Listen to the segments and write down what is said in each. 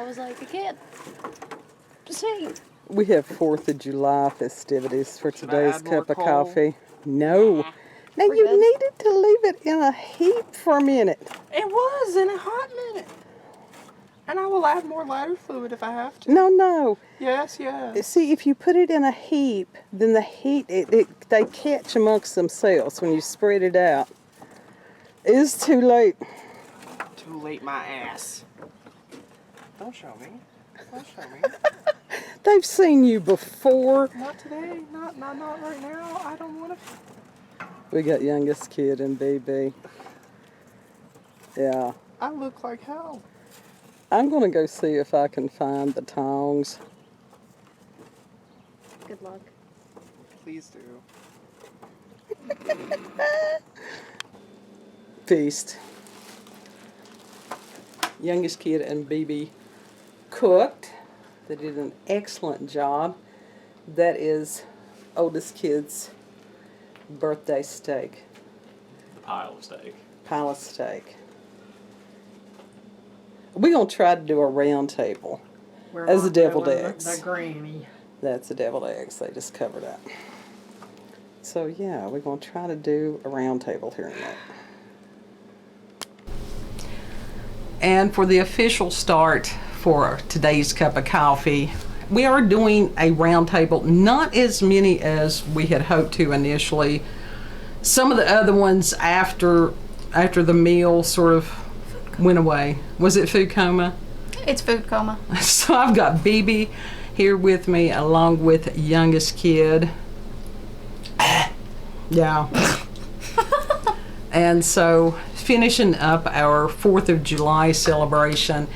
was like, I can't see. We have 4th of July festivities for today's add more cup of coal? coffee. No. Now We're you good. needed to leave it in a heap for a minute. It was in a hot minute. And I will add more lighter fluid if I have to. No. Yes, yes. See, if you put it in a heap, then the heat, they catch amongst themselves when you spread it out. It's too late. Too late, my ass. Don't show me. Don't show me. They've seen you before. Not today. Not right now. I don't want to. We got youngest kid and BB. Yeah. I look like hell. I'm going to go see if I can find the tongs. Good luck. Please do. Feast. Youngest kid and BB cooked. They did an excellent job. That is oldest kid's birthday steak. Pile of steak. Pile of steak. We're going to try to do a round table. As the deviled eggs. The granny. That's the deviled eggs. They just covered up. So yeah, we're going to try to do a round table here in a minute. And for the official start for today's cup of coffee, we are doing a round table. Not as many as we had hoped to initially. Some of the other ones after the meal sort of went away. Was it food coma? It's food coma. So I've got BB here with me along with youngest kid. Yeah. And so finishing up our 4th of July celebration.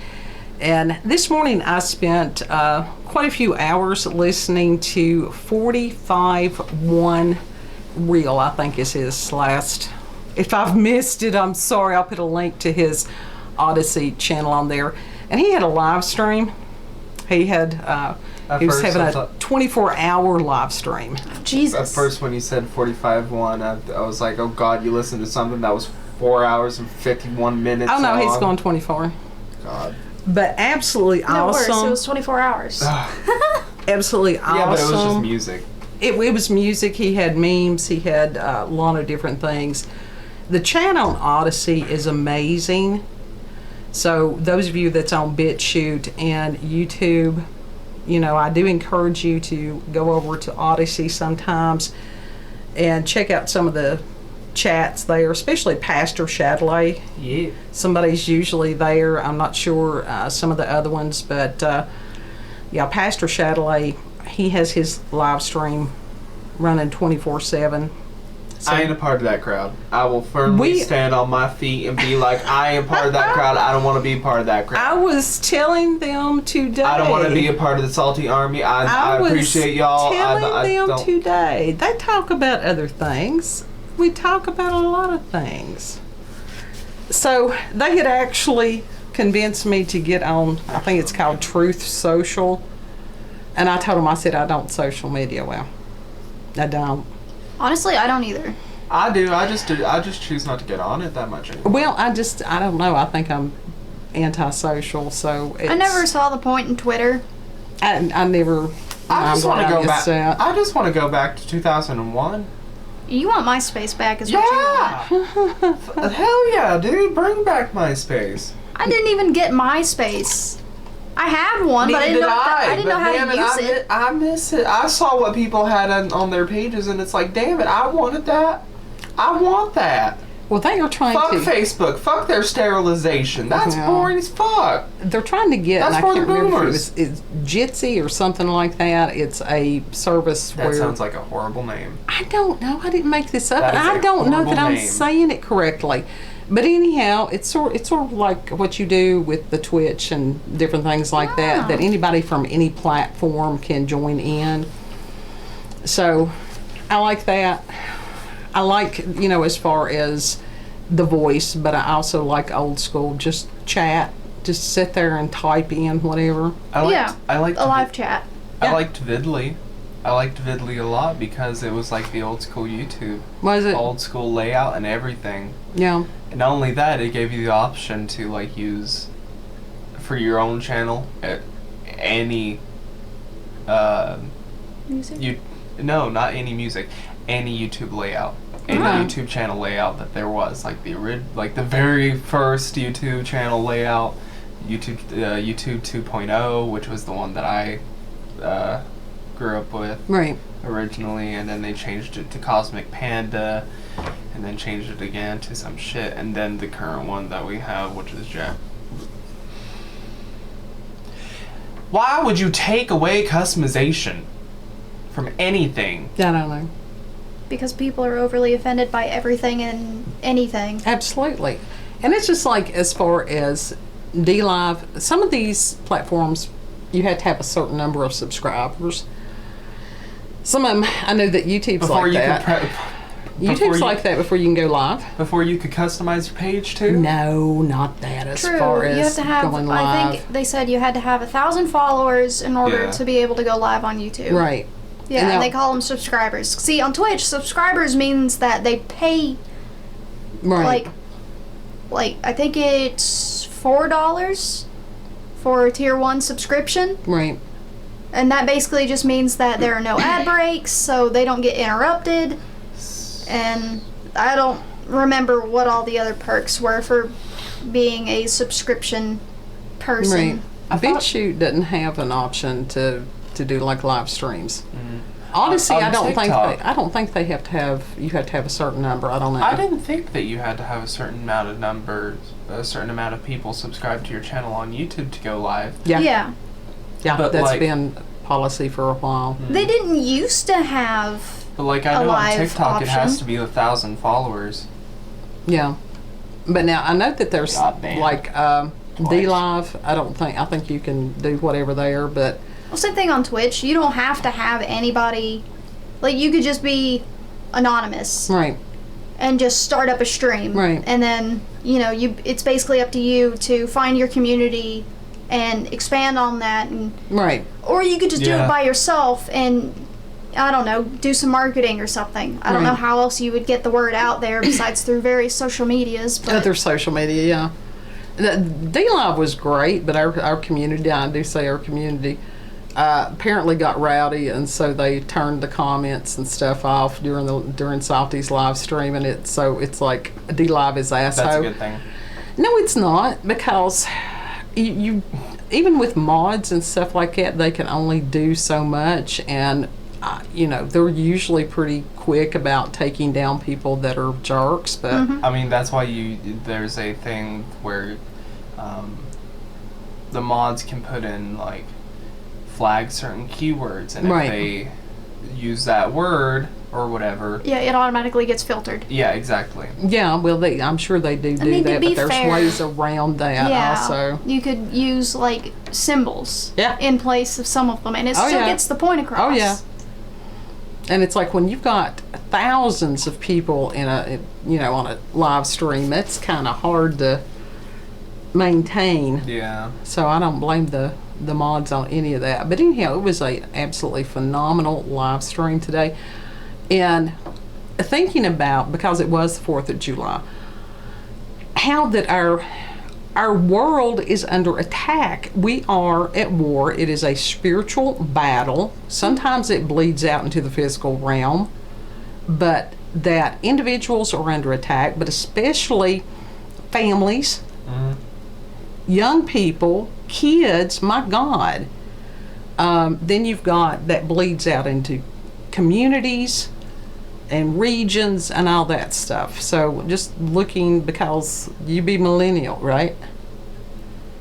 And this morning I spent quite a few hours listening to 45-1 Real, I think is his last. If I've missed it, I'm sorry. I'll put a link to his Odysee channel on there. And he had a live stream. He had he was having a 24-hour live stream. Jesus. At first when you said 45-1, I was like, oh God, you listened to something that was 4 hours and 51 minutes Oh no, long. he's going 24. God. But absolutely No awesome. worse, it was 24 hours. Absolutely awesome. Yeah, but it was just music. It was music. He had memes. He had a lot of different things. The chat on Odysee is amazing. So those of you that's on BitChute and YouTube, you know, I do encourage you to go over to Odysee sometimes and check out some of the chats there, especially Pastor Shadley. Yeah. Somebody's usually there. I'm not sure some of the other ones, but yeah, Pastor Shadley, he has his live stream running 24/7. So I ain't a part of that crowd. I will firmly stand on my feet and be like, I am part of that crowd. I don't want to be a part of that crowd. I was telling them today. I don't want to be a part of the Salty Army. I appreciate y'all. Telling them today. They talk about other things. We talk about a lot of things. So they had actually convinced me to get on, I think it's called Truth Social. And I told them, I said, I don't social media well. I don't. Honestly, I don't either. I do. I just choose not to get on it that much anymore. Well, I don't know. I think I'm antisocial, so it's, I never saw the point in Twitter. I never. I just want to go back. Out. I just want to go back to 2001. You want MySpace back is what you want. Hell yeah, dude. Bring back MySpace. I didn't even get MySpace. I had one, but I didn't know how to use it. I miss it. I saw what people had on their pages, and it's like, damn it, I wanted that. I want that. Well, they are trying fuck to. Fuck Facebook. Fuck their sterilization. That's boring as fuck. They're trying to get. That's for the boomers. It's Jitsi or something like that. It's a service that where. That sounds like a horrible name. I don't know. I didn't make this up, and I don't know that I'm saying it correctly. But anyhow, it's sort of like what you do with the Twitch and different things like that anybody from any platform can join in. So I like that. I like, you know, as far as the voice, but I also like old school, just chat, just sit there and type in whatever. I liked a live chat. I liked Vidly. I liked Vidly a lot because it was like the old school YouTube. Was it? Old school layout and everything. Yeah. And not only that, it gave you the option to like use for your own channel at any Music? No, not any music, any YouTube layout, any YouTube channel layout that there was, like the very first YouTube channel layout, YouTube 2.0, which was the one that I grew up with originally, and then they changed it to Cosmic Panda, and then changed it again to some shit, and then the current one that we have, which is Jack. Why would you take away customization from anything? I don't know. Because people are overly offended by everything and anything. Absolutely. And it's just like, as far as DLive, some of these platforms, you have to have a certain number of subscribers. Some of them, I know that YouTube's Before like you that. YouTube's like that before you can go live. Before you could customize your page too? No, not that. As True. far You have as to have, going live. I think they said you had to have 1,000 followers in order to be able to go live on YouTube. Right. Yeah, and they call them subscribers. See, on Twitch, subscribers means that they pay, like I think it's $4 for a tier 1 subscription. Right. And that basically just means that there are no ad breaks, so they don't get interrupted. And I don't remember what all the other perks were for being a subscription person. Right. BitChute doesn't have an option to do like live streams. Odysee, I don't think they have to have. You have to have a certain number. I don't know. I didn't think that you had to have a certain amount of people subscribed to your channel on YouTube to go live. Yeah. But that's been policy for a while. They didn't used to have. But like I know on TikTok option. it has to be 1,000 followers. Yeah, but now I know that there's like DLive. I think you can do whatever there, but. Well, same thing on Twitch. You don't have to have anybody. Like, you could just be anonymous. Right. And just start up a stream. Right. And then, it's basically up to you to find your community and expand on that. And right. Or you could just do it by yourself and, I don't know, do some marketing or something. I don't know how else you would get the word out there besides through various social medias. But other social media, yeah. DLive was great, but our community, I do say our community, apparently got rowdy, and so they turned the comments and stuff off during Salty's live stream, and it's like DLive is asshole. That's a good thing. No, it's not, because you even with mods and stuff like that, they can only do so much, and they're usually pretty quick about taking down people that are jerks. But I mean, that's why there's a thing where the mods can put in like flag certain keywords, and if they use that word or whatever, it automatically gets filtered. Yeah, exactly. Yeah, well, I'm sure they do that, but there's ways around that also. You could use like symbols in place of some of them, and it still gets the point across. Oh yeah. And it's like when you've got thousands of people on a live stream, that's kind of hard to maintain. Yeah. So I don't blame the mods on any of that. But anyhow, it was a absolutely phenomenal live stream today. And thinking about, because it was the 4th of July, how that our world is under attack. We are at war. It is a spiritual battle. Sometimes it bleeds out into the physical realm, but that individuals are under attack, but especially families, young people, kids, my God. Then you've got that bleeds out into communities and regions and all that stuff. So just looking, because you be millennial, right?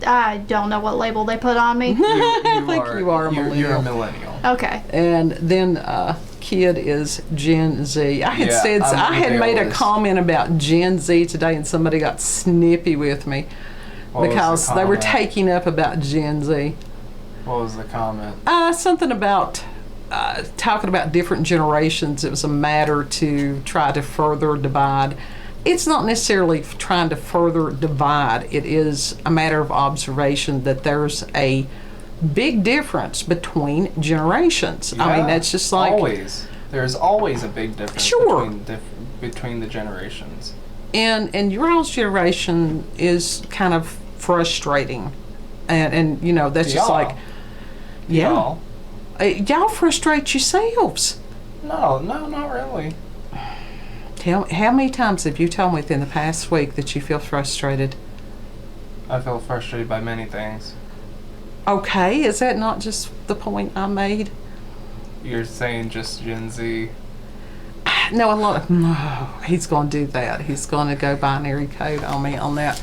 I don't know what label they put on me. I think you are a millennial. You're a millennial. Okay. And then kid is Gen Z. I had made a comment about Gen Z today, and somebody got snippy with me because they were taking up about Gen Z. What was the comment? Something about talking about different generations. It was a matter to try to further divide. It's not necessarily trying to further divide. It is a matter of observation that there's a big difference between generations. Yeah, I mean, that's just like... There's always a big difference between the generations. And your all's generation is kind of frustrating And you know, that's just like, yeah. Y'all frustrate yourselves. No, not really. How many times have you told me within the past week that you feel frustrated? I feel frustrated by many things. Okay, is that not just the point I made? You're saying just Gen Z. No, he's going to do that. He's going to go binary code on me on that.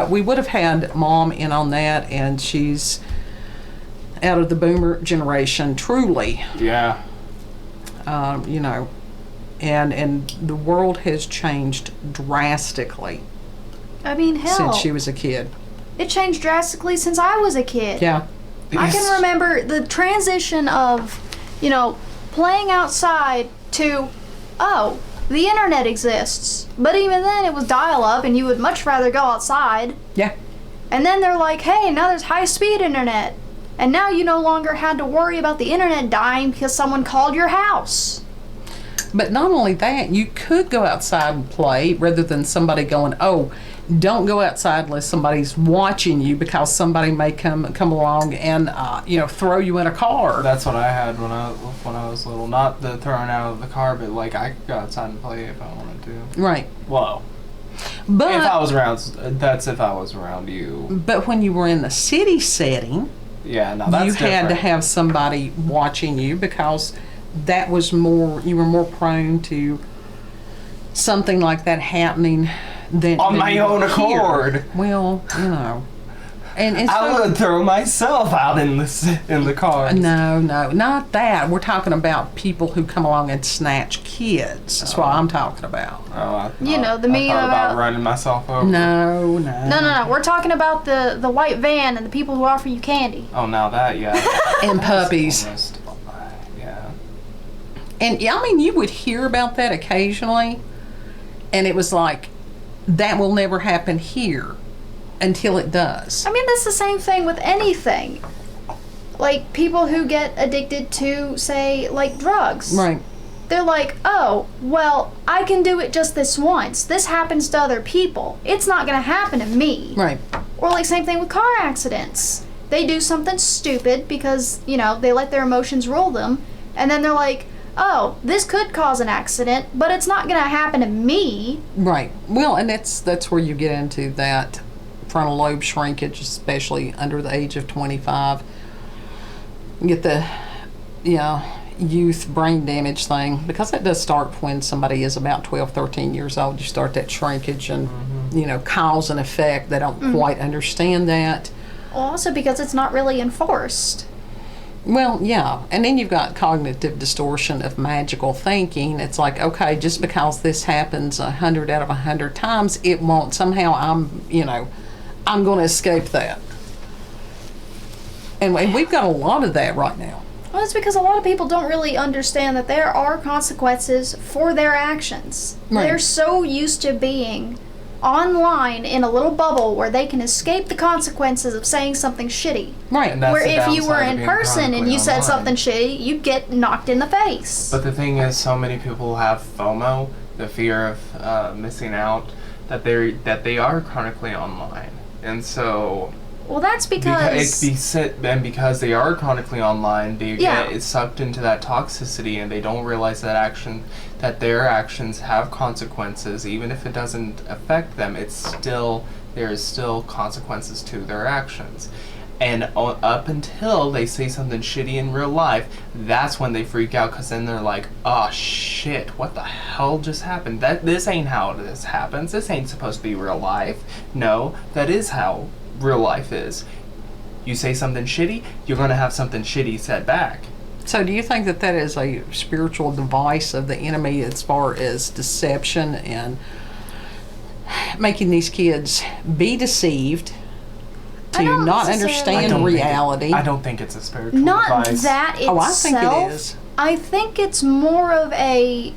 We would have had Mom in on that, and she's out of the boomer generation, truly. Yeah. You know, and the world has changed drastically. I mean, hell, since she was a kid. It changed drastically since I was a kid. Yeah. I can remember the transition of, you know, playing outside to, oh, the internet exists. But even then it was dial-up and you would much rather go outside. Yeah. And then they're like, hey, now there's high-speed internet. And now you no longer had to worry about the internet dying because someone called your house. But not only that, you could go outside and play rather than somebody going, oh, don't go outside unless somebody's watching you because somebody may come along and you know, throw you in a car. That's what I had when I was little. Not the throwing out of the car, but like I could go outside and play if I wanted to. Right. Whoa. But if I was around, that's if I was around you. But when you were in the city setting, yeah, no, that's you different. had to have somebody watching you because that was more, you were more prone to something like that happening than on my own accord. Well, you know, and I so, would throw myself out in the car. No, not that. We're talking about people who come along and snatch kids. That's what I'm talking about. Oh, You know, the meme about about running myself over. No. We're talking about the white van and the people who offer you candy. Oh, now that, yeah. And puppies. Yeah. And I mean, you would hear about that occasionally, and it was like, that will never happen here until it does. I mean, that's the same thing with anything. Like, people who get addicted to, say, like, drugs. Right. They're like, oh, well, I can do it just this once. This happens to other people. It's not going to happen to me. Right. Or, like, same thing with car accidents. They do something stupid because, you know, they let their emotions rule them. And then they're like, oh, this could cause an accident, but it's not going to happen to me. Right. Well, and that's where you get into that frontal lobe shrinkage, especially under the age of 25. You get the, you know, youth brain damage thing, because that does start when somebody is about 12, 13 years old. You start that shrinkage and, you know, cause and effect. They don't quite understand that. Also because it's not really enforced. Well, yeah, and then you've got cognitive distortion of magical thinking. It's like, okay, just because this happens 100 out of 100 times, it won't. Somehow I'm going to escape that. And we've got a lot of that right now. Well, it's because a lot of people don't really understand that there are consequences for their actions. Right. They're so used to being online in a little bubble where they can escape the consequences of saying something shitty. Right. And that's Where the if you were downside of in being person and chronically you said online. something shitty, you'd get knocked in the face. But the thing is, so many people have FOMO, the fear of missing out, that they are chronically online, and so. Well, that's because because they are chronically online, they get sucked into that toxicity, and they don't realize that their actions have consequences, even if it doesn't affect them. There is still consequences to their actions, and up until they say something shitty in real life, that's when they freak out, because then they're like, oh shit, what the hell just happened? This ain't how this happens. This ain't supposed to be real life. No, that is how real life is. You say something shitty, you're going to have something shitty said back. So do you think that is a spiritual device of the enemy as far as deception and making these kids be deceived to not understand reality? I don't think it's a spiritual not device. That itself. Oh, I think it is. I think it's more of a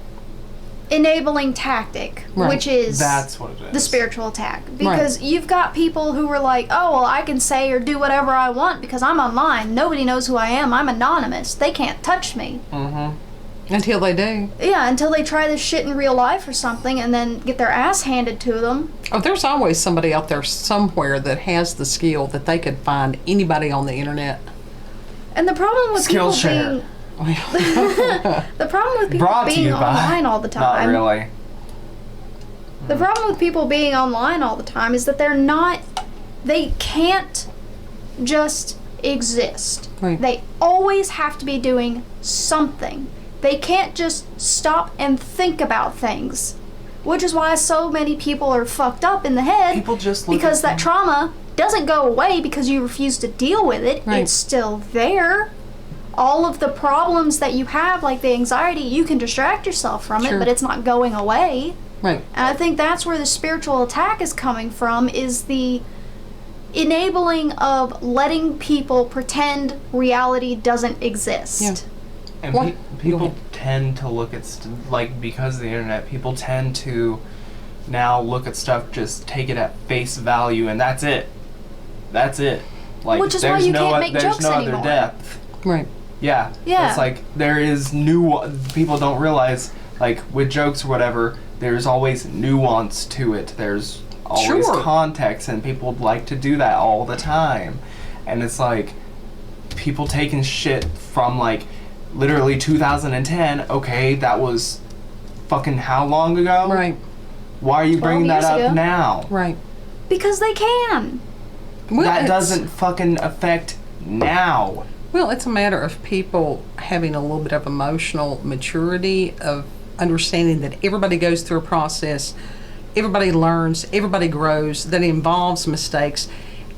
enabling tactic, which is that's what it is. The spiritual attack. Because you've got people who are like, oh, well, I can say or do whatever I want because I'm online. Nobody knows who I am. I'm anonymous. They can't touch me. Mm-hmm. Until they do. Yeah, until they try this shit in real life or something and then get their ass handed to them. Oh, there's always somebody out there somewhere that has the skill that they could find anybody on the internet. And the problem with people Skillshare. being the problem with people Brought to being you by. online all the time. Not really. The problem with people being online all the time is that they can't just exist. Right. They always have to be doing something. They can't just stop and think about things. Which is why so many people are fucked up in the head. People just look because at that trauma doesn't go away because you refuse to deal with it. Right. It's still there. All of the problems that you have, like the anxiety, you can distract yourself from it, Sure. but it's not going away. Right. And I think that's where the spiritual attack is coming from, is the enabling of letting people pretend reality doesn't exist. Yeah. And What? Go people ahead. tend to look at, because of the internet, people tend to now look at stuff, just take it at face value, and that's it. That's it. Like, Which is why there's you no, can't make there's jokes no anymore. other depth. Right. Yeah. Yeah. It's like, there is people don't realize, like, with jokes or whatever, there's always nuance to it. There's always Sure. context, and people like to do that all the time. And it's like, people taking shit from, like, literally 2010, okay, that was fucking how long ago? Right. Why are you 12 bringing that years up ago. now? Right. Because they can. Well, That it's- doesn't fucking affect now. Well, it's a matter of people having a little bit of emotional maturity, of understanding that everybody goes through a process, everybody learns, everybody grows, that involves mistakes,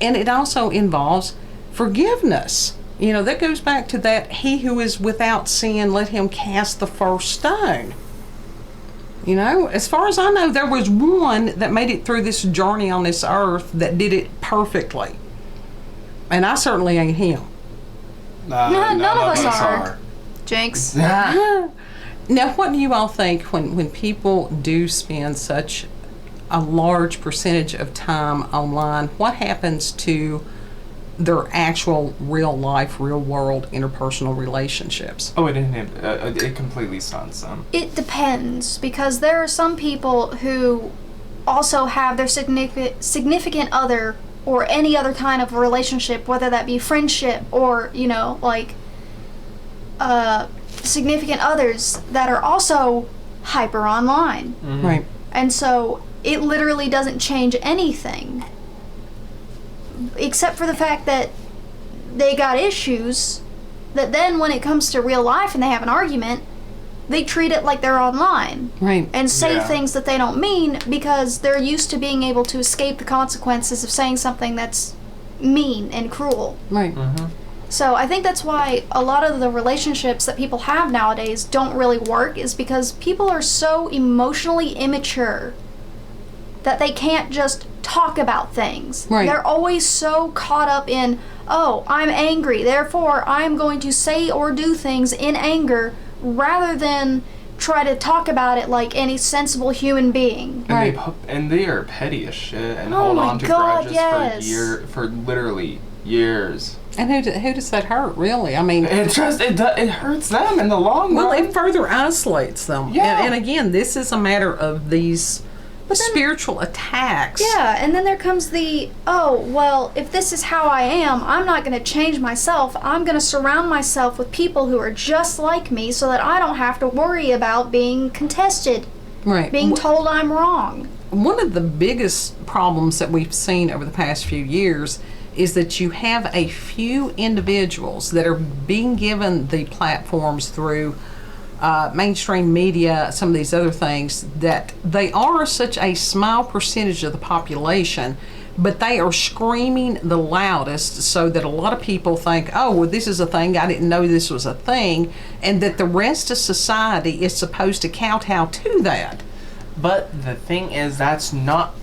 and it also involves forgiveness. You know, that goes back to that, he who is without sin, let him cast the first stone. You know, as far as I know, there was one that made it through this journey on this earth that did it perfectly. And I certainly ain't him. None of us are. Jinx. Now, what do you all think when people do spend such a large percentage of time online? What happens to their actual real life, real world interpersonal relationships? Oh, it completely stuns them. It depends, because there are some people who also have their significant other or any other kind of relationship, whether that be friendship or, you know, like significant others that are also hyper online. Right. And so it literally doesn't change anything, except for the fact that they got issues that then when it comes to real life and they have an argument, they treat it like they're online Right. and say Yeah. things that they don't mean because they're used to being able to escape the consequences of saying something that's mean and cruel. Right. So I think that's why a lot of the relationships that people have nowadays don't really work, is because people are so emotionally immature that they can't just talk about things. Right. They're always so caught up in, oh, I'm angry, therefore I'm going to say or do things in anger, rather than try to talk about it like any sensible human being. Right. And they are petty as shit and Oh hold my on to God, grudges yes. for literally years. And who does that hurt, really? I mean, It hurts them in the long well, run. it further isolates them. Yeah. And again, this is a matter of these spiritual attacks. Yeah, and then there comes the, oh, well, if this is how I am, I'm not going to change myself. I'm going to surround myself with people who are just like me so that I don't have to worry about being contested, Right. being told I'm wrong. One of the biggest problems that we've seen over the past few years is that you have a few individuals that are being given the platforms through mainstream media, some of these other things, that they are such a small percentage of the population, but they are screaming the loudest, so that a lot of people think, oh, well, this is a thing, I didn't know this was a thing, and that the rest of society is supposed to kowtow to that. But the thing is, that's not.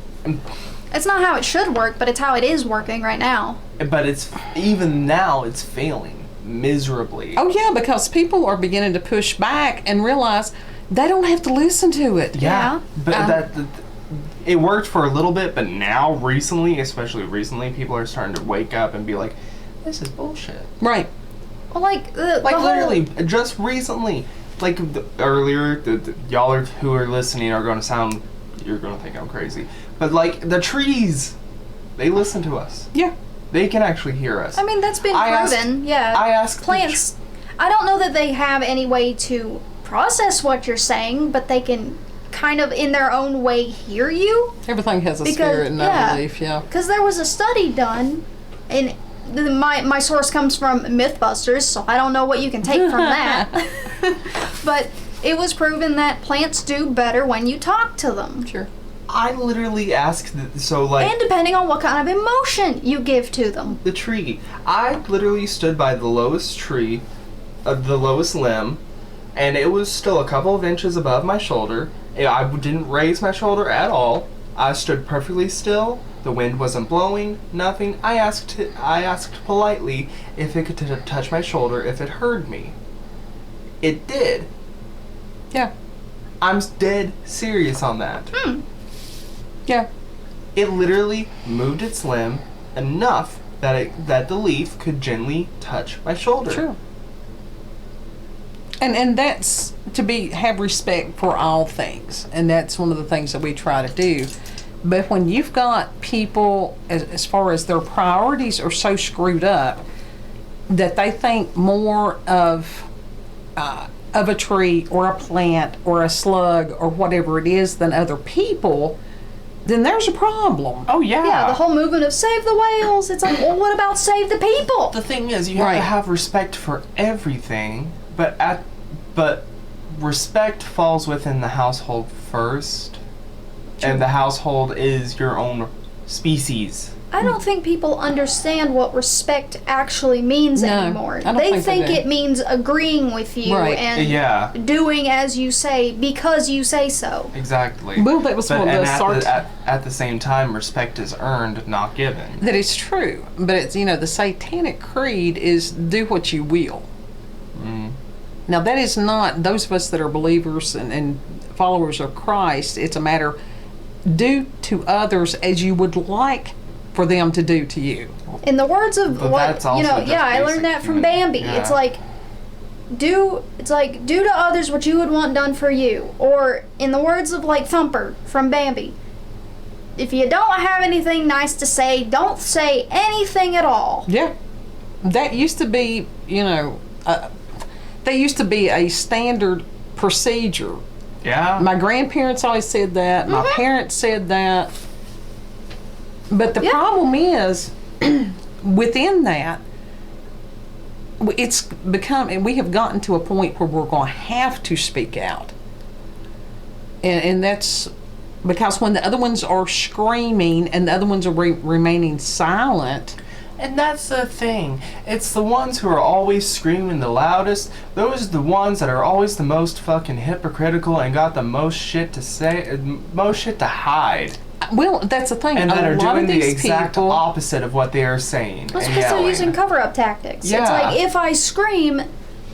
It's not how it should work, but it's how it is working right now. But it's even now it's failing miserably. Oh yeah, because people are beginning to push back and realize they don't have to listen to it. Yeah, but it worked for a little bit, but now recently, especially recently, people are starting to wake up and be like, "This is bullshit." Right. Well, like the Like whole, literally, just recently, like earlier, y'all who are listening are going to sound, you're going to think I'm crazy, but like the trees, they listen to us. Yeah. They can actually hear us. I mean, that's been proven. Yeah. I asked plants. I don't know that they have any way to process what you're saying, but they can kind of in their own way hear you. Everything has a spirit in that belief, yeah. Because there was a study done, and my source comes from Mythbusters, so I don't know what you can take from that. But it was proven that plants do better when you talk to them. Sure. I literally asked, and depending on what kind of emotion you give to them. The tree. I literally stood by the lowest tree, the lowest limb, and it was still a couple of inches above my shoulder. I didn't raise my shoulder at all. I stood perfectly still. The wind wasn't blowing, nothing. I asked politely if it could touch my shoulder if it heard me. It did. Yeah. I'm dead serious on that. Yeah. It literally moved its limb enough that the leaf could gently touch my shoulder. Sure. And that's to have respect for all things, and that's one of the things that we try to do. But when you've got people, as far as their priorities are so screwed up, that they think more of a tree or a plant or a slug or whatever it is than other people, then there's a problem. Oh, yeah. Yeah, the whole movement of save the whales. It's like, well, what about save the people? The thing is, you have to have respect for everything, but respect falls within the household first, and the household is your own species. I don't think people understand what respect actually means anymore. They think it means agreeing with you and doing as you say because you say so. Exactly. Well, that was one of the at the same time, respect is earned, not given. That is true, but it's the Satanic creed is do what you will. Now that is not those of us that are believers and followers of Christ. It's a matter do to others as you would like for them to do to you. In the words of I learned that from Bambi. Yeah. It's like do to others what you would want done for you. Or in the words of like Thumper from Bambi, if you don't have anything nice to say, don't say anything at all. Yeah. That used to be, that used to be a standard procedure. Yeah. My grandparents always said that. My parents said that. But the problem is, within that, it's become, and we have gotten to a point where we're going to have to speak out. And that's because when the other ones are screaming and the other ones are remaining silent. And that's the thing. It's the ones who are always screaming the loudest. Those are the ones that are always the most fucking hypocritical and got the most shit to say, most shit to hide. Well, that's the thing. And that are doing the exact opposite of what they are saying. That's because they're using cover-up tactics. Yeah. It's like if I scream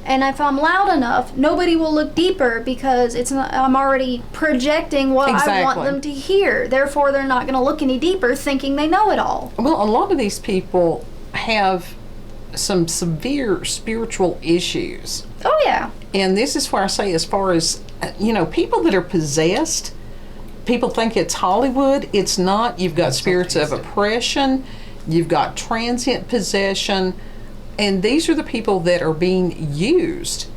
and if I'm loud enough, nobody will look deeper because I'm already projecting what I want them to hear. Therefore, they're not going to look any deeper thinking they know it all. Well, a lot of these people have some severe spiritual issues. Oh, yeah. And this is where I say as far as, people that are possessed, people think it's Hollywood. It's not. You've got spirits of oppression. You've got transient possession. And these are the people that are being used.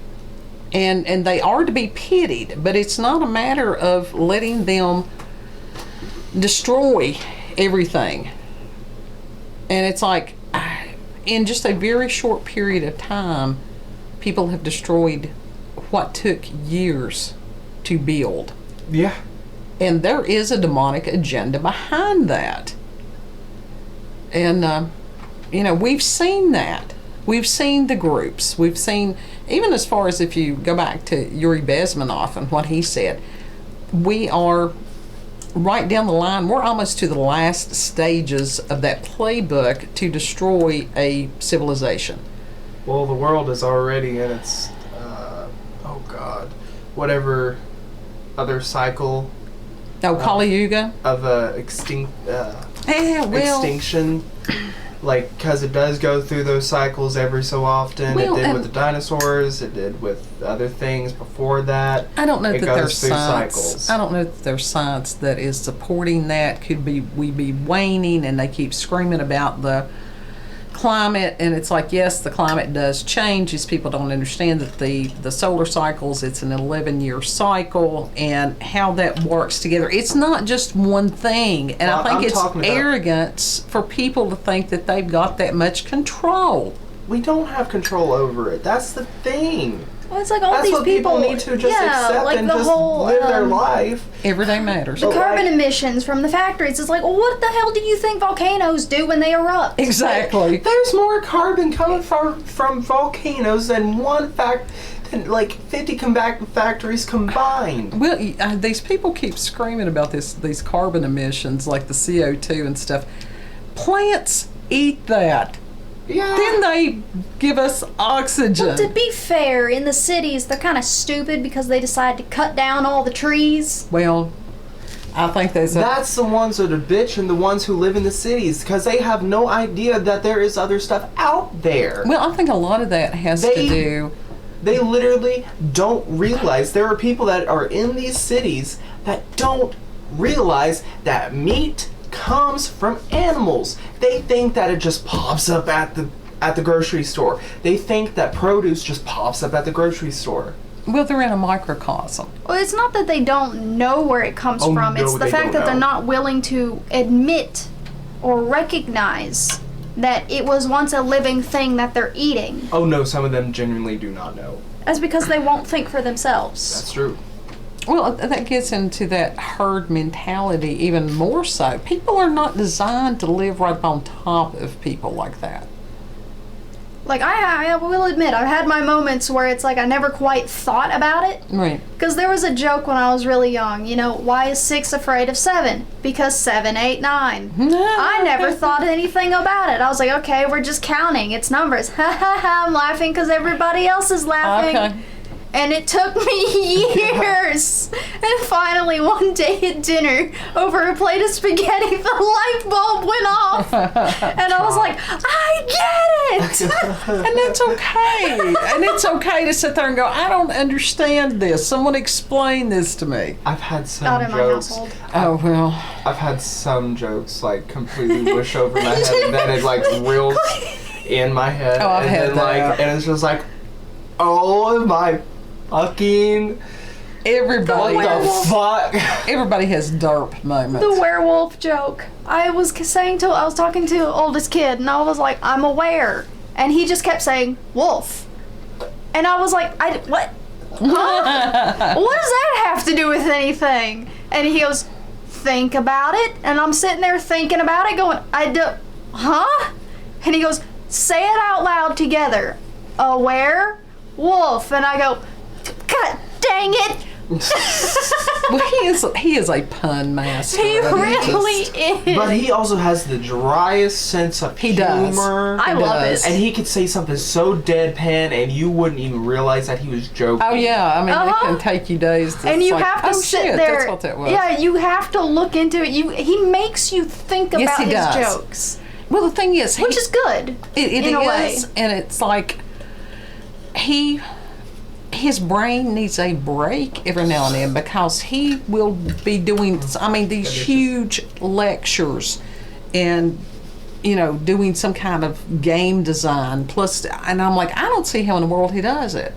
And they are to be pitied. But it's not a matter of letting them destroy everything. And it's like, in just a very short period of time, people have destroyed what took years to build. Yeah. And there is a demonic agenda behind that. And, we've seen that. We've seen the groups. We've seen, even as far as if you go back to Yuri Bezmenov and what he said, we are right down the line. We're almost to the last stages of that playbook to destroy a civilization. Well, the world is already in its, whatever other cycle. Kali Yuga? Of extinction. like, because it does go through those cycles every so often. Well, it did with the dinosaurs. It did with other things before that. I don't know it that goes there's through science. cycles. I don't know that there's science that is supporting that. Could we be waning, and they keep screaming about the climate, and it's like, yes, the climate does change. These people don't understand that the solar cycles, it's an 11-year cycle, and how that works together. It's not just one thing, and Well, I think I'm it's talking about- arrogance for people to think that they've got that much control. We don't have control over it. That's the thing. Well, it's like all That's these what people need to just accept like and the just whole live their life. Every day matters. the But, carbon like- emissions from the factories. It's like, well, what the hell do you think volcanoes do when they erupt? Exactly. There's more carbon coming from volcanoes than than like 50 factories combined. Well, these people keep screaming about these carbon emissions, like the CO2 and stuff. Plants eat that. Yeah. Then they give us oxygen. Well, to be fair, in the cities, they're kind of stupid because they decide to cut down all the trees. Well, I think That's the ones that are bitching, the ones who live in the cities, because they have no idea that there is other stuff out there. Well, I think a lot of that has to do. They literally don't realize there are people that are in these cities that don't realize that meat comes from animals. They think that it just pops up at the grocery store. They think that produce just pops up at the grocery store. Well, they're in a microcosm. Well, it's not that they don't know where it comes Oh, from. no, It's the they fact don't that they're know. not willing to admit or recognize that it was once a living thing that they're eating. Oh no, some of them genuinely do not know. That's because they won't think for themselves. That's true. Well, that gets into that herd mentality even more so. People are not designed to live right on top of people like that. Like, I will admit, I've had my moments where it's like I never quite thought about it. Right. Because there was a joke when I was really young, you know, why is 6 afraid of 7? Because 7, 8, 9. I never thought anything about it. I was like, okay, we're just counting. It's numbers. Ha ha ha, I'm laughing because everybody else is laughing. Okay. And it took me years. And finally, one day at dinner, over a plate of spaghetti, the light bulb went off. And I was like, I get it! And that's okay. And it's okay to sit there and go, I don't understand this. Someone explain this to me. I've had some Not in my jokes. household. Oh, well. I've had some jokes like completely wish over my head, and then it like reels in my head, Oh, I've and had then that. like, and it's just like, oh my fucking, Everybody, what the fuck? everybody has derp moments. The werewolf joke. I was talking to the oldest kid, and I was like, I'm aware. And he just kept saying, wolf. And I was like, what? Huh? What does that have to do with anything? And he goes, think about it. And I'm sitting there thinking about it, going, huh? And he goes, say it out loud together. Aware, wolf. And I go, God dang it. Well, he is a pun master. He I mean, really just- is. But he also has the driest sense of He does. humor. I He love does. it. And he could say something so deadpan, and you wouldn't even realize that he was joking. Oh yeah, I mean it Uh-huh. can take you days. To, And it's you like, have to oh, sit shit, there. That's what that was. Yeah, you have to look into it. He makes you think Yes, about he his does. jokes, Well, the thing is, which is good. it in a way. is, and it's like his brain needs a break every now and then because he will be doing, I mean, these huge lectures and, you know, doing some kind of game design plus, and I'm like, I don't see how in the world he does it.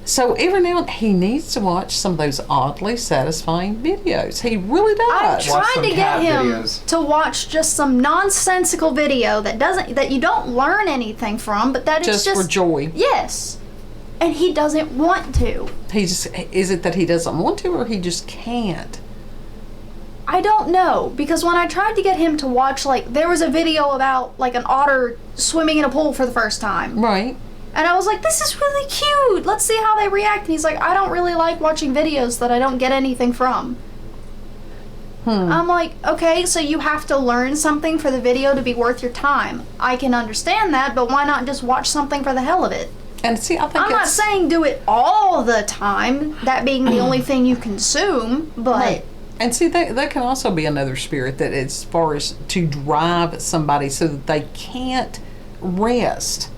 So every now and then he needs to watch some of those oddly satisfying videos. He really I'm does. Watch trying some to get cat him videos. to watch just some nonsensical video that you don't learn anything from, but that it's Just for joy. Yes, and he doesn't want to. Is it that he doesn't want to or he just can't? I don't know, because when I tried to get him to watch, like, there was a video about like an otter swimming in a pool for the first time. Right. And I was like, this is really cute. Let's see how they react. And he's like, I don't really like watching videos that I don't get anything from. I'm like, okay, so you have to learn something for the video to be worth your time. I can understand that, but why not just watch something for the hell of it? And see, I think I'm not it's, saying do it all the time, that being the only thing you consume, but Right. And see, that can also be another spirit that, as far as to drive somebody so that they can't rest.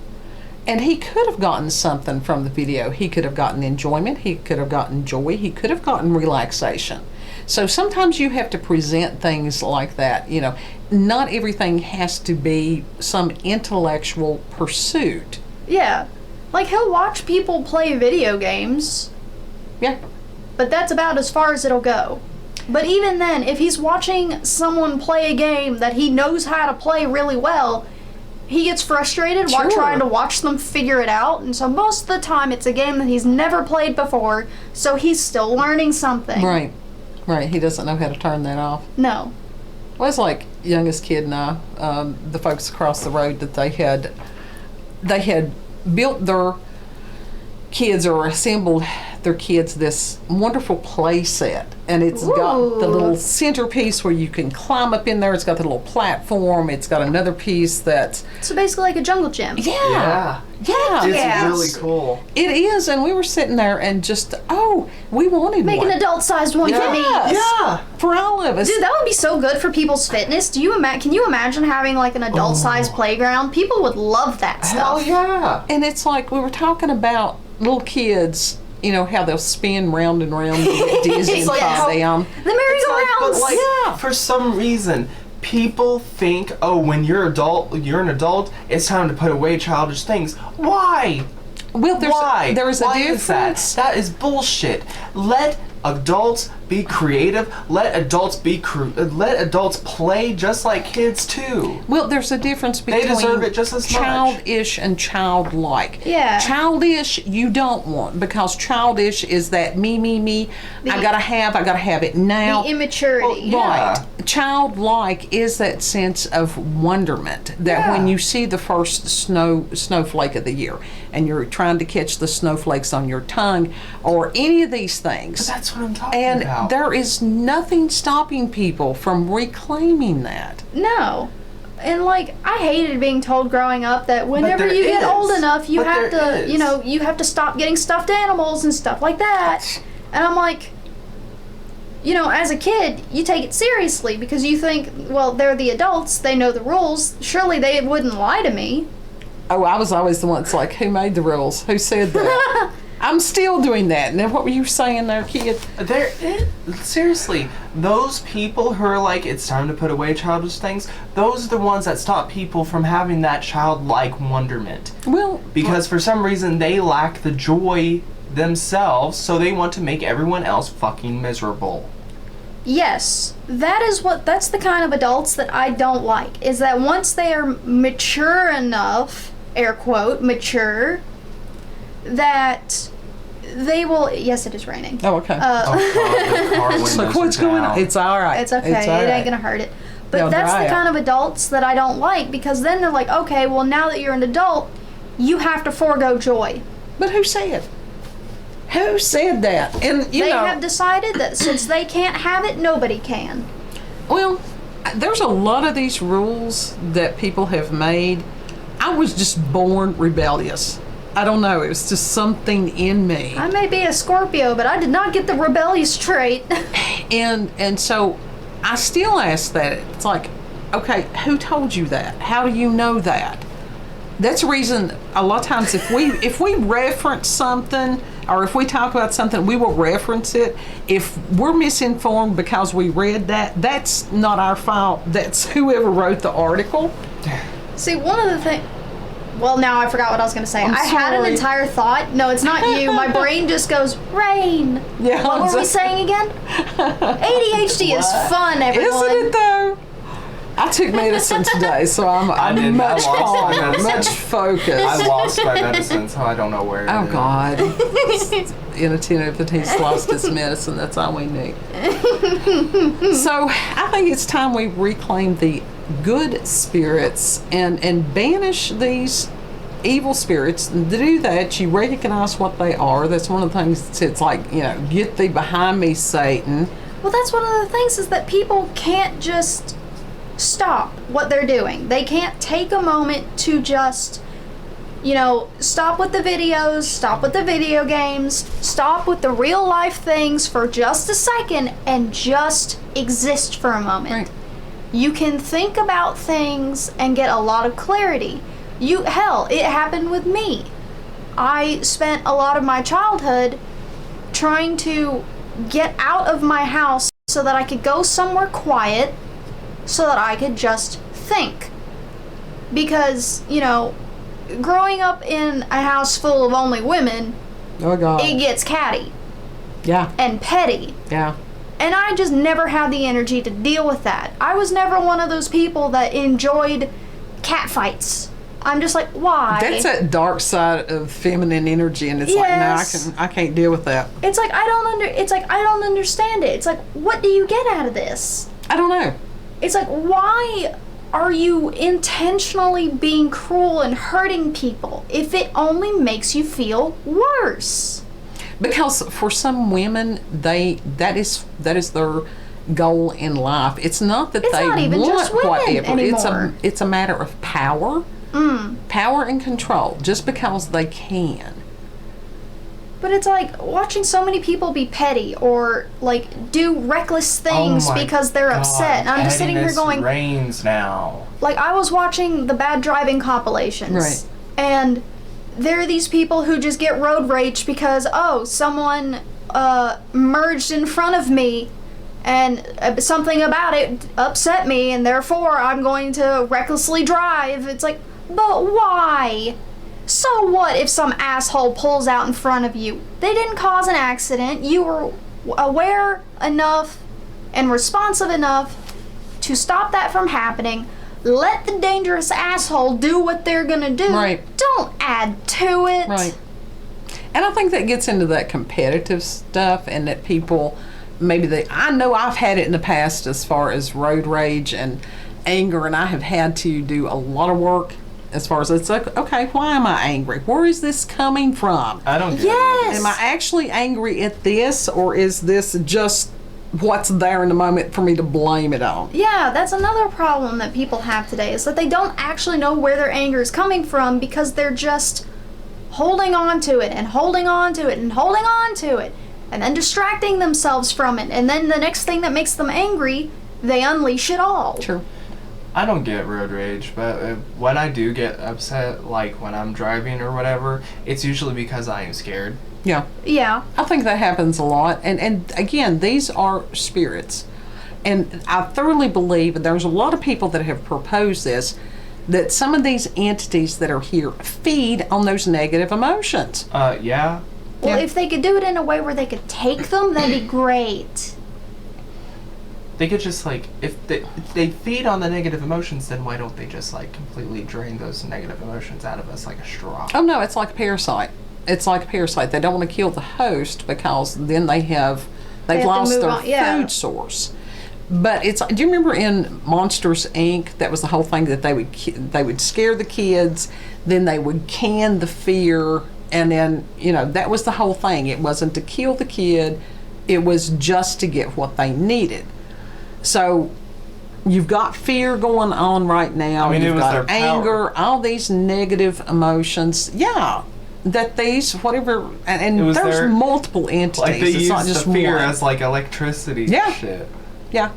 And he could have gotten something from the video. He could have gotten enjoyment. He could have gotten joy. He could have gotten relaxation. So sometimes you have to present things like that. You know, not everything has to be some intellectual pursuit. Yeah. Like, he'll watch people play video games, Yeah. but that's about as far as it'll go. But even then, if he's watching someone play a game that he knows how to play really well, he gets frustrated while Sure. trying to watch them figure it out. And so most of the time, it's a game that he's never played before, so he's still learning something. Right. Right. He doesn't know how to turn that off. No. Well, it's like youngest kid and I, the folks across the road, that they had built their kids, or assembled their kids, this wonderful play set, and it's got the Ooh. little centerpiece where you can climb up in there. It's got the little platform. It's got another piece that's So basically like a jungle gym. yeah. It's Yeah. really cool. It is, and we were sitting there and just we wanted Make one. an adult-sized one for me. Yes. Yeah. For all of us. Dude, that would be so good for people's fitness. Can you imagine having like an adult-sized playground? People would love that Hell stuff. yeah. And it's like we were talking about little kids, you know, how they'll spin round and round and get dizzy and It's like fall how- down. The merry-go-rounds. But like, Yeah. for some reason, people think, oh, when you're an adult, it's time to put away childish things. Why? Well, Why? there's a Why is difference. that? That is bullshit. Let adults be creative. Let adults let adults play just like kids too. Well, there's a difference They between deserve it just as much. childish and childlike. Yeah. Childish you don't want, because childish is that me. I gotta have it now. The immaturity. Well, yeah. Right. Childlike is that sense of wonderment that when Yeah. you see the first snowflake of the year and you're trying to catch the snowflakes on your tongue, or any of these things. But that's what I'm talking And about. there is nothing stopping people from reclaiming that. No. And like, I hated being told growing up that whenever there you get is. old enough, you But have there to, is. you know, you have to stop getting stuffed animals and stuff like that. And I'm like, you know, as a kid, you take it seriously because you think, well, they're the adults, they know the rules. Surely they wouldn't lie to me. Oh, I was always the one that's like, who made the rules? Who said that? I'm still doing that. And then what were you saying there, kid? Seriously, those people who are like, it's time to put away childish things, those are the ones that stop people from having that childlike wonderment. Well, Because for some reason they lack the joy themselves, so they want to make everyone else fucking miserable. Yes, that's the kind of adults that I don't like, is that once they are mature enough, air quote, mature, that they will, yes, it is raining. oh, okay. Oh god, the car It's like, windows what's are going down. on? It's all right. It's okay, all it right. ain't gonna hurt it. But They'll that's dry the out. kind of adults that I don't like, because then they're like, okay, well, now that you're an adult, you have to forego joy. But who said? Who said that? And you They know, have decided that since they can't have it, nobody can. well, there's a lot of these rules that people have made. I was just born rebellious. I don't know. It was just something in me. I may be a Scorpio, but I did not get the rebellious trait. And so I still ask that. It's like, okay, who told you that? How do you know that? That's the reason a lot of times if we reference something, or if we talk about something, we will reference it. If we're misinformed because we read that, that's not our fault. That's whoever wrote the article. See, one of the things. Well, now I forgot what I was going to say. I'm I had an sorry. entire thought. No, it's not you. My brain just goes, rain. Yeah, What were we exactly. saying again? ADHD is fun, everyone. Isn't it though? I took medicine today, so I'm didn't. much I lost my calmer, medicine. much focused. I lost my medicine, so I don't know where it Oh is. God! Inattentive that he's lost his medicine. That's all we need. So I think it's time we reclaim the good spirits and banish these evil spirits. And to do that, you recognize what they are. That's one of the things. It's like, you know, get thee behind me, Satan. Well, that's one of the things, is that people can't just stop what they're doing. They can't take a moment to just You know, stop with the videos, stop with the video games, stop with the real life things for just a second and just exist for a moment. Right. You can think about things and get a lot of clarity. Hell, it happened with me. I spent a lot of my childhood trying to get out of my house so that I could go somewhere quiet so that I could just think. Because, you know, growing up in a house full of only women, Oh God. it gets catty Yeah. and petty. Yeah. And I just never had the energy to deal with that. I was never one of those people that enjoyed cat fights. I'm just like, why? That's that dark side of feminine energy, and it's Yes. like, no, I can't deal with that. It's like I don't understand it. It's like, what do you get out of this? I don't know. It's like, why are you intentionally being cruel and hurting people if it only makes you feel worse? Because for some women, that is their goal in life. It's not that It's they not even want just women whatever. anymore. It's a matter of power, power and control. Just because they can. But it's like watching so many people be petty or like do reckless things Oh my because they're God, upset. And I'm just sitting here pettiness going, reigns now. like, I was watching the bad driving compilations. Right. And there are these people who just get road rage because, oh, someone merged in front of me and something about it upset me and therefore I'm going to recklessly drive. It's like, but why? So what if some asshole pulls out in front of you? They didn't cause an accident. You were aware enough and responsive enough to stop that from happening. Let the dangerous asshole do what they're gonna do. Right. Don't add to it. Right. And I think that gets into that competitive stuff, and that people I know I've had it in the past as far as road rage and anger, and I have had to do a lot of work as far as it's like, okay, why am I angry? Where is this coming from? I don't get Yes. Am I actually angry at this, or is this just what's there in the moment for me to blame it on? Yeah, that's another problem that people have today, is that they don't actually know where their anger is coming from because they're just holding on to it and holding on to it and holding on to it and then distracting themselves from it. And then the next thing that makes them angry, they unleash it all. True. I don't get road rage, but when I do get upset, like when I'm driving or whatever, it's usually because I am scared. Yeah. Yeah. I think that happens a lot. And again, these are spirits. And I thoroughly believe, and there's a lot of people that have proposed this, that some of these entities that are here feed on those negative emotions. Yeah. Well, Yeah. if they could do it in a way where they could take them, that'd be great. They could just like, if they feed on the negative emotions, then why don't they just like completely drain those negative emotions out of us like a straw? Oh no, it's like a parasite. It's like a parasite. They don't want to kill the host because then they've have to lost move their on, yeah. food source. But do you remember in Monsters Inc. that was the whole thing, that they would scare the kids, then they would can the fear, and then that was the whole thing. It wasn't to kill the kid, it was just to get what they needed. So you've got fear going on right now. I mean, you've it was got their power. anger, all these negative emotions. Yeah, that these whatever, and It was there's their- multiple entities. Like they it's use not just the fear one. as like electricity Yeah. shit. Yeah,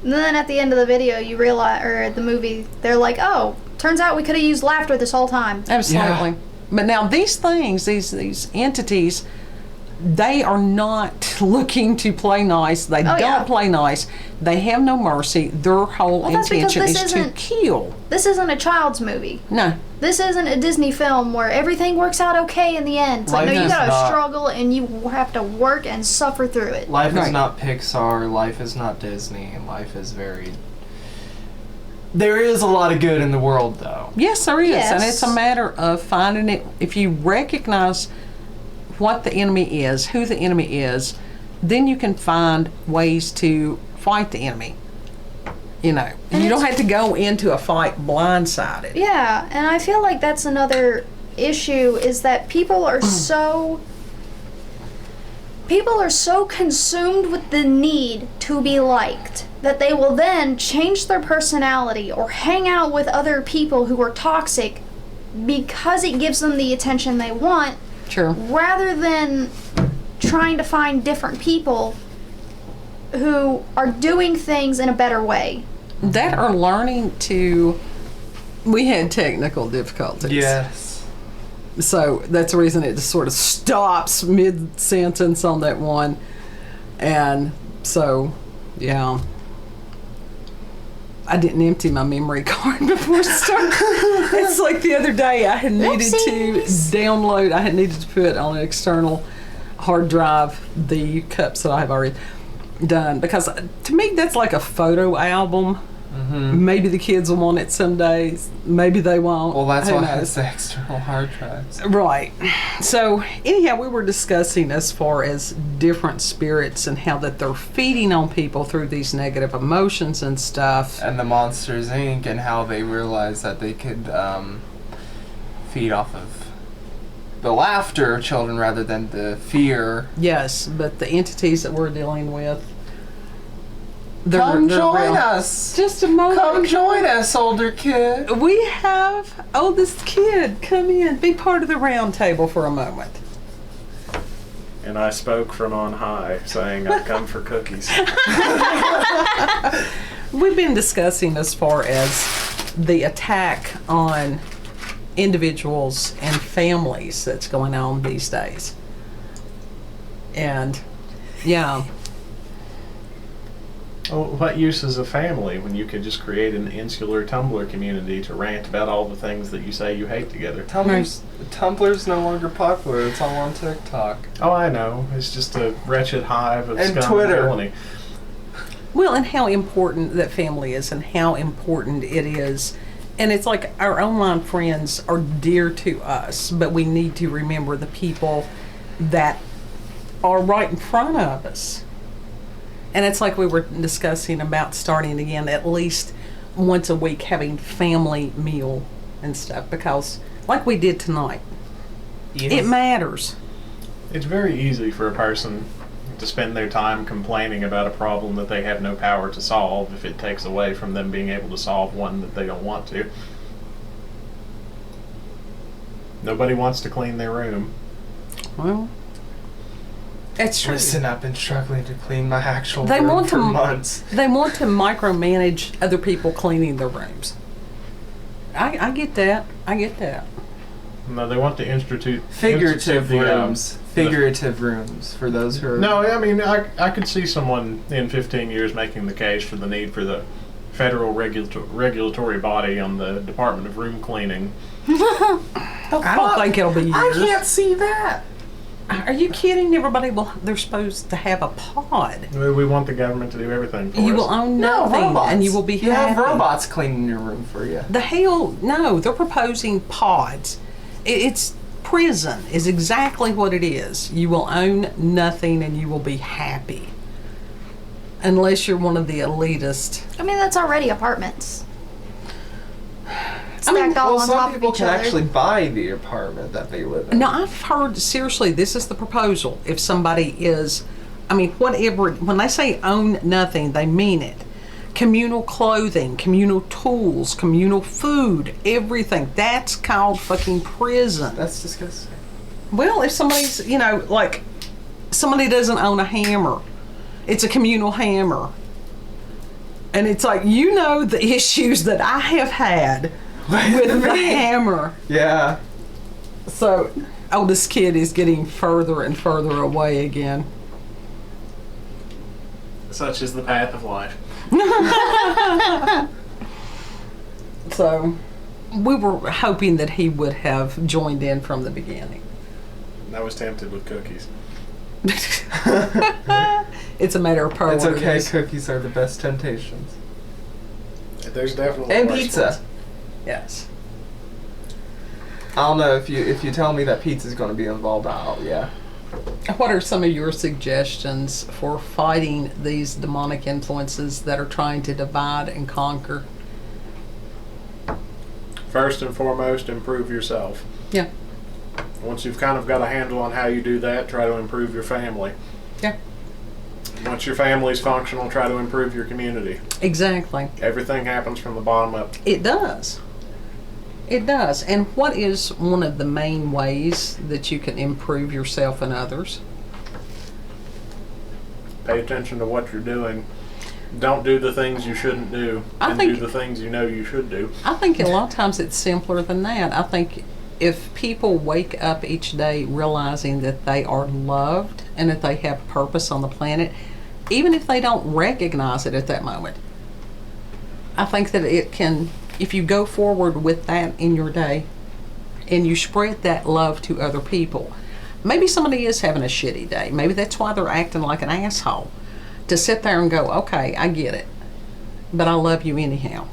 And then at the end of the video, you realize, or the movie, they're like, oh, turns out we could have used laughter this whole time. absolutely. Yeah. But now these things, these entities, they are not looking to play nice. They don't yeah. play nice. They have no mercy. Their whole Well, that's because intention this is to isn't- kill. This isn't a child's movie. No. This isn't a Disney film where everything works out okay in the end. It's like, Life no, you is gotta not- struggle and you have to work and suffer through it. Life is Right. not Pixar, life is not Disney, and life is very... There is a lot of good in the world, though. Yes, there is. And Yes. it's a matter of finding it. If you recognize what the enemy is, who the enemy is, then you can find ways to fight the enemy. And you don't have to go into a fight blindsided. Yeah, and I feel like that's another issue, is that people are so consumed with the need to be liked that they will then change their personality or hang out with other people who are toxic because it gives them the attention they want, Sure. rather than trying to find different people who are doing things in a better way. That are learning to. We had technical difficulties. Yes. So that's the reason it just sort of stops mid-sentence on that one. And so, yeah. I didn't empty my memory card before starting. It's like the other day I had needed Whoopsies. to download, I had needed to put on an external hard drive the cups that I have already done. Because to me, that's like a photo album. Maybe the kids will want it some days. Maybe they won't. Well, that's Who why knows? it's the external hard drives. Right. So anyhow, we were discussing as far as different spirits and how that they're feeding on people through these negative emotions and stuff. And the Monsters Inc. and how they realized that they could feed off of the laughter of children rather than the fear. Yes, but the entities that we're dealing with, Come they're join real. us. Just a moment. Come join us, older kid. We have oldest kid come in, be part of the round table for a moment. And I spoke from on high, saying I've come for cookies. We've been discussing as far as the attack on individuals and families that's going on these days. And yeah, Well, what use is a family when you could just create an insular Tumblr community to rant about all the things that you say you hate together? Tumblr's no longer popular. It's all on TikTok. Oh, I know. It's just a wretched hive of And scum Twitter. and villainy. well, and how important that family is and how important it is. And it's like our online friends are dear to us, but we need to remember the people that are right in front of us. And it's like we were discussing about starting again at least once a week having family meal and stuff, because like we did tonight, it matters. It's very easy for a person to spend their time complaining about a problem that they have no power to solve if it takes away from them being able to solve one that they don't want to. Nobody wants to clean their room. Well, it's true. Listen, I've been struggling to clean my actual They room want for to- months. They want to micromanage other people cleaning their rooms. I get that. I get that. No, they want to institute Figurative the, rooms. Figurative rooms for those who are... No, I mean, I could see someone in 15 years making the case for the need for the federal regulatory body on the Department of Room Cleaning. I don't think it'll be years. I can't see that. Are you kidding? They're supposed to have a pod. We want the government to do everything for You us. will own nothing, robots. and you will be You happy. have robots cleaning your room for you. The hell, no! They're proposing pods. It's prison. Is exactly what it is. You will own nothing, and you will be happy, unless you're one of the elitist. I mean, that's already apartments. I mean, Stacked all Well, on some top people of each can other. actually buy the apartment that they live in. No, I've heard, seriously, this is the proposal. If somebody is, I mean, whatever, when they say own nothing, they mean it. Communal clothing, communal tools, communal food, everything. That's called fucking prison. That's disgusting. Well, if somebody's, like, somebody doesn't own a hammer, it's a communal hammer. And it's like, the issues that I have had with the hammer. Yeah. So, oldest kid is getting further and further away again. Such is the path of life. So, we were hoping that he would have joined in from the beginning. I was tempted with cookies. It's a matter of It's okay. priorities. Cookies are the best temptations. There's definitely And worse pizza. ones. Yes. I don't know if you tell me that pizza's going to be involved. Yeah. What are some of your suggestions for fighting these demonic influences that are trying to divide and conquer? First and foremost, improve yourself. Yeah. Once you've kind of got a handle on how you do that, try to improve your family. Yeah. Once your family's functional, try to improve your community. Exactly. Everything happens from the bottom up. It does. It does. And what is one of the main ways that you can improve yourself and others? Pay attention to what you're doing. Don't do the things you shouldn't do, do the things you know you should do. I think a lot of times it's simpler than that. I think if people wake up each day realizing that they are loved and that they have purpose on the planet, even if they don't recognize it at that moment, I think that it can, if you go forward with that in your day and you spread that love to other people, maybe somebody is having a shitty day. Maybe that's why they're acting like an asshole. To sit there and go, okay, I get it, but I love you anyhow.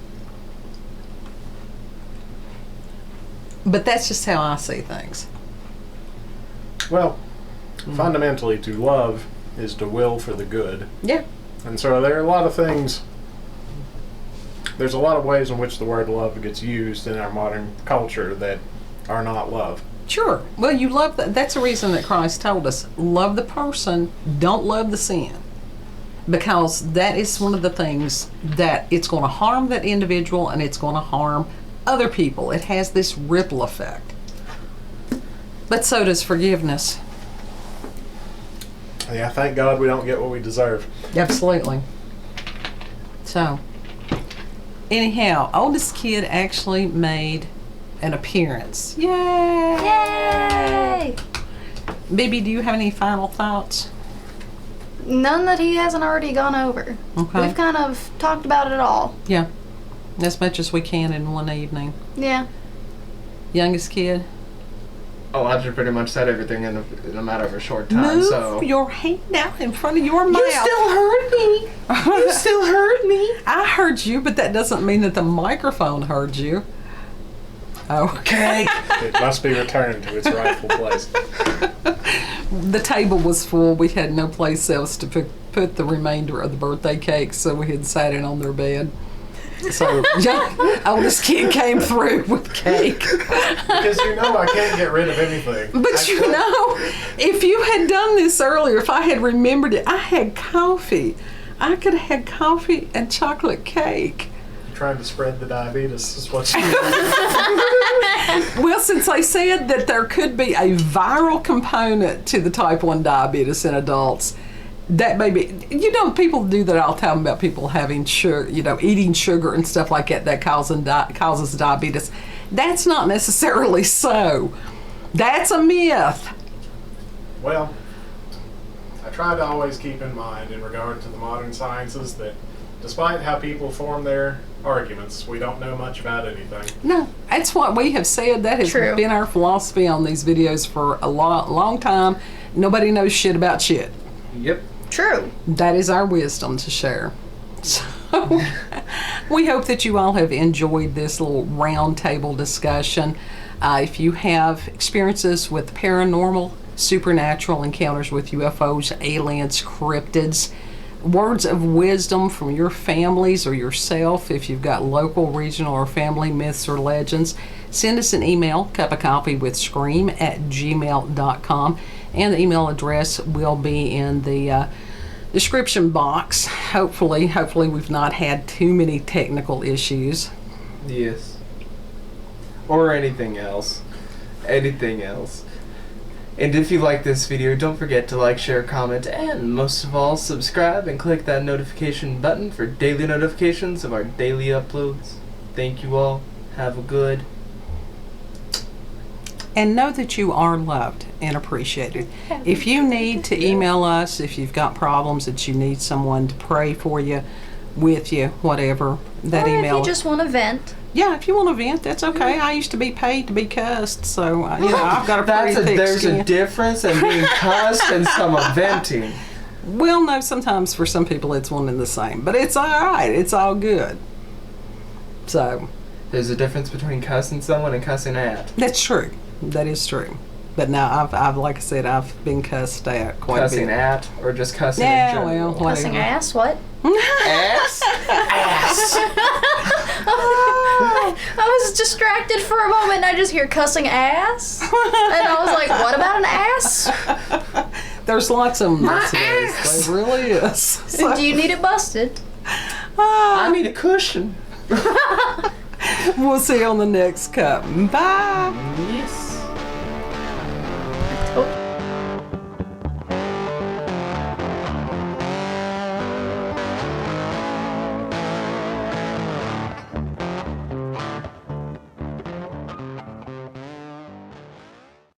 But that's just how I see things. Well, fundamentally, to love is to will for the good. Yeah. And so there are a lot of things, there's a lot of ways in which the word love gets used in our modern culture that are not love. Sure. Well, you love that's the reason that Christ told us, love the person, don't love the sin. Because that is one of the things that it's going to harm that individual and it's going to harm other people. It has this ripple effect. But so does forgiveness. Yeah, thank God we don't get what we deserve. Absolutely. So, anyhow, oldest kid actually made an appearance. Yay! Yay! Bibi, do you have any final thoughts? None that he hasn't already gone over. Okay. We've kind of talked about it all. Yeah. As much as we can in one evening. Yeah. Youngest kid? Elijah pretty much said everything in a matter of a short time. Move so your hand out in front of your mouth. you still heard me. You still heard me. I heard you, but that doesn't mean that the microphone heard you. Oh. Okay. It must be returned to its rightful place. The table was full. We had no place else to put the remainder of the birthday cake, so we had sat it on their bed. So, oldest kid came through with cake. Because I can't get rid of anything. But if you had done this earlier, if I had remembered it, I had coffee. I could have had coffee and chocolate cake. You're trying to spread the diabetes is what you Well, since I said that there could be a viral component to the type 1 diabetes in adults, that may be, people do that all the time about people having sugar, eating sugar and stuff like that causes diabetes. That's not necessarily so. That's a myth. Well, I try to always keep in mind in regard to the modern sciences that despite how people form their arguments, we don't know much about anything. No, that's what we have said. That has True. been our philosophy on these videos for a long time. Nobody knows shit about shit. Yep. True. That is our wisdom to share. So, we hope that you all have enjoyed this little round table discussion. If you have experiences with paranormal, supernatural encounters with UFOs, aliens, cryptids, words of wisdom from your families or yourself, if you've got local, regional, or family myths or legends, send us an email, cupofcoffeewithscream@gmail.com, and the email address will be in the description box. Hopefully we've not had too many technical issues. Yes. Or anything else. Anything else. And if you like this video, don't forget to like, share, comment, and most of all, subscribe and click that notification button for daily notifications of our daily uploads. Thank you all. Have a good. And know that you are loved and appreciated. If you need to email us, if you've got problems that you need someone to pray for you, with you, whatever, that or email. if you just want to vent. Yeah, if you want to vent, that's okay. I used to be paid to be cussed, so I've got a pretty thick There's skin. a difference in being cussed and some venting. Well, no, sometimes for some people it's one and the same, but it's all right. It's all good. So There's a difference between cussing someone and cussing at. that's true. That is true. But now I've like I said, I've been cussed at quite Cussing a bit. at or just cussing in Yeah, general? well, whatever. Cussing ass? What? Ass? Ass. I was distracted for a moment and I just hear cussing ass. And I was like, what about an ass? There's lots of them nowadays. There really is. So, Do you need it busted? I need a cushion. We'll see you on the next cup. Bye. Yes.